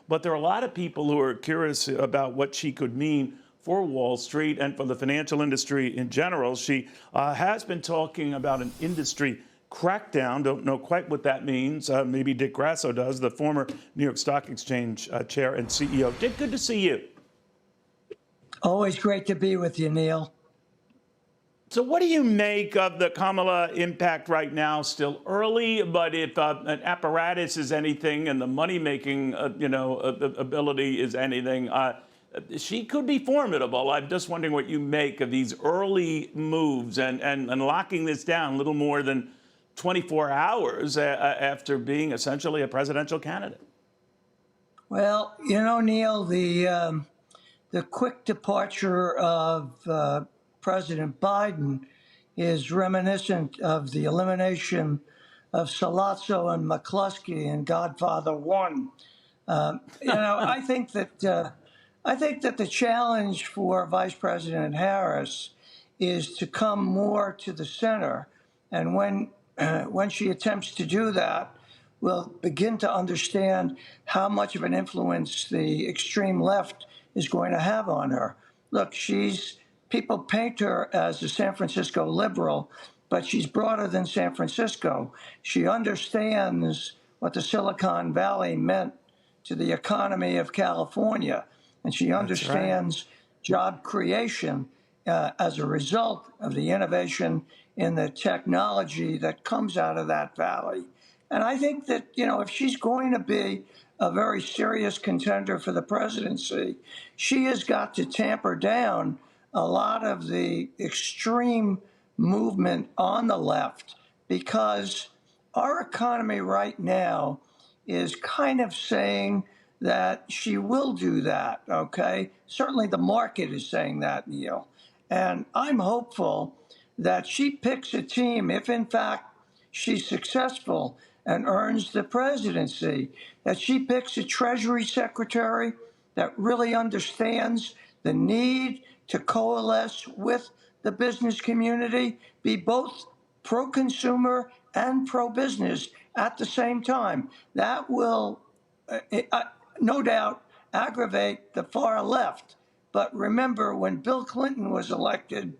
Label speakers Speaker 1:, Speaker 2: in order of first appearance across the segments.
Speaker 1: But there are a lot of people who are curious about what she could mean for Wall Street and for the financial industry in general. She has been talking about an industry crackdown. Don't know quite what that means. Maybe Dick Grasso does, the former New York Stock Exchange chair and CEO. Dick, good to see you.
Speaker 2: Always great to be with you, Neil.
Speaker 1: So what do you make of the Kamala impact right now? Still early, but if an apparatus is anything and the money-making, ability is anything, she could be formidable. I'm just wondering what you make of these early moves and locking this down a little more than 24 hours after being essentially a presidential candidate.
Speaker 2: Well, Neil, the quick departure of President Biden is reminiscent of the elimination of Sollozzo and McCluskey in Godfather 1. I think that the challenge for Vice President Harris is to come more to the center, and when she attempts to do that, we'll begin to understand how much of an influence the extreme left is going to have on her. Look, people paint her as a San Francisco liberal, but she's broader than San Francisco. She understands what the Silicon Valley meant to the economy of California, and she understands job creation as a result of the innovation in the technology that comes out of that valley. And I think that, if she's going to be a very serious contender for the presidency, she has got to tamper down a lot of the extreme movement on the left, because our economy right now is kind of saying that she will do that, okay? Certainly the market is saying that, Neil. And I'm hopeful that she picks a team, if in fact she's successful and earns the presidency, that she picks a Treasury Secretary that really understands the need to coalesce with the business community, be both pro-consumer and pro-business at the same time. That will, no doubt, aggravate the far left. But remember, when Bill Clinton was elected,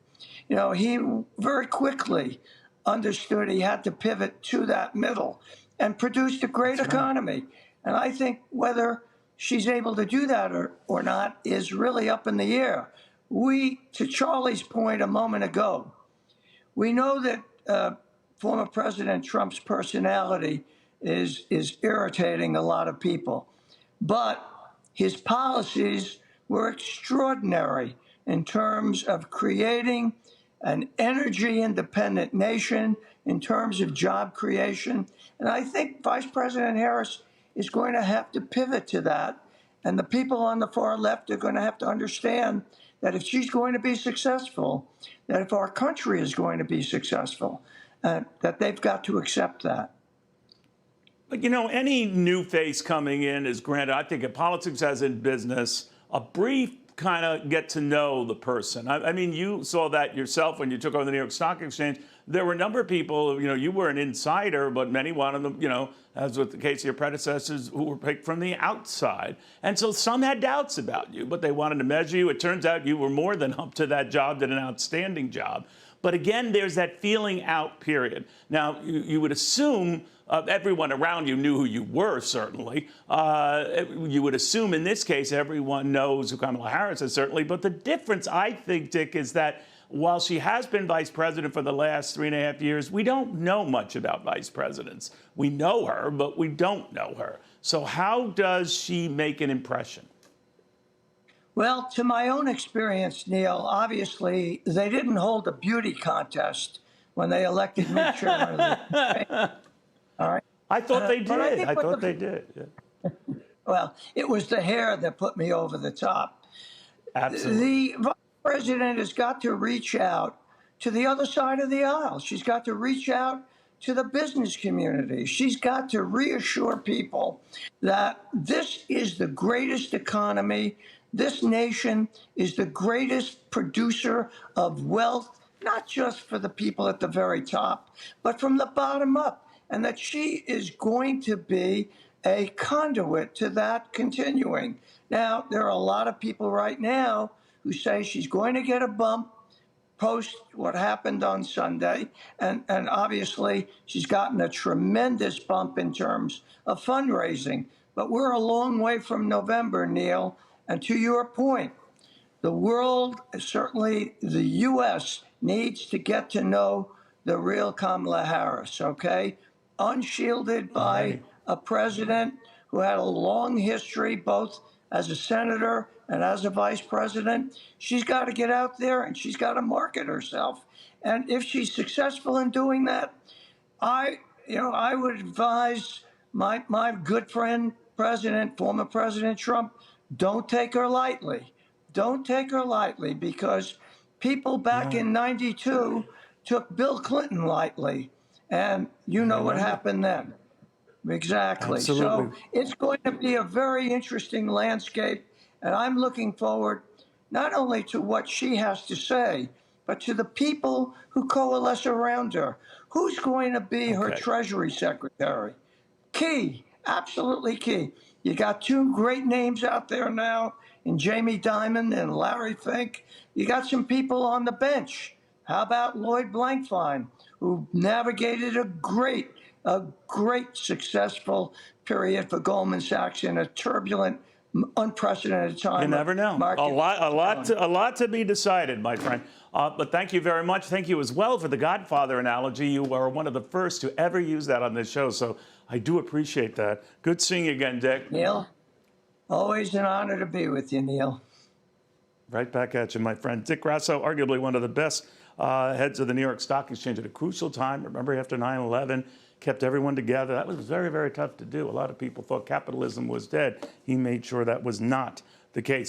Speaker 2: he very quickly understood he had to pivot to that middle and produced a great economy. And I think whether she's able to do that or not is really up in the air. To Charlie's point a moment ago, we know that former President Trump's personality is irritating a lot of people, but his policies were extraordinary in terms of creating an energy-independent nation, in terms of job creation. And I think Vice President Harris is going to have to pivot to that. And the people on the far left are going to have to understand that if she's going to be successful, that if our country is going to be successful, that they've got to accept that.
Speaker 1: But, any new face coming in is granted, I think in politics as in business, a brief kind of get to know the person. I mean, you saw that yourself when you took over the New York Stock Exchange. There were a number of people, you were an insider, but many wanted them, as with the case of your predecessors, who were picked from the outside. And so some had doubts about you, but they wanted to measure you. It turns out you were more than up to that job, did an outstanding job. But again, there's that feeling out period. Now, you would assume everyone around you knew who you were, certainly. You would assume in this case everyone knows who Kamala Harris is, certainly. But the difference, I think, Dick, is that while she has been vice president for the last 3.5 years, we don't know much about vice presidents. We know her, but we don't know her. So how does she make an impression?
Speaker 2: Well, to my own experience, Neil, obviously, they didn't hold a beauty contest when they elected me chairman of the all right.
Speaker 1: I thought they did. I thought they did. Yeah.
Speaker 2: Well, it was the hair that put me over the top.
Speaker 1: Absolutely.
Speaker 2: The vice president has got to reach out to the other side of the aisle. She's got to reach out to the business community. She's got to reassure people that this is the greatest economy. This nation is the greatest producer of wealth, not just for the people at the very top, but from the bottom up. And that she is going to be a conduit to that continuing. Now, there are a lot of people right now who say she's going to get a bump post what happened on Sunday. And obviously, she's gotten a tremendous bump in terms of fundraising. But we're a long way from November, Neil. And to your point, the world, certainly the U.S., needs to get to know the real Kamala Harris, okay? Unshielded by a president who had a long history, both as a senator and as a vice president. She's got to get out there and she's got to market herself. And if she's successful in doing that, I would advise my good friend, former President Trump, don't take her lightly. Don't take her lightly, because people back in '92 took Bill Clinton lightly, and you know what happened then. Exactly.
Speaker 1: Absolutely.
Speaker 2: So it's going to be a very interesting landscape, and I'm looking forward not only to what she has to say, but to the people who coalesce around her. Who's going to be her Treasury Secretary? Key, absolutely key. You got two great names out there now in Jamie Dimon and Larry Fink. You got some people on the bench. How about Lloyd Blankfein, who navigated a great successful period for Goldman Sachs in a turbulent, unprecedented time.
Speaker 1: You never know. A lot to be decided, my friend. But thank you very much. Thank you as well for the Godfather analogy. You were one of the first to ever use that on this show, so I do appreciate that. Good seeing you again, Dick.
Speaker 2: Neil, always an honor to be with you, Neil.
Speaker 1: Right back at you, my friend. Dick Grasso, arguably one of the best heads of the New York Stock Exchange at a crucial time. Remember, after 9/11, kept everyone together. That was very, very tough to do. A lot of people thought capitalism was dead. He made sure that was not the case.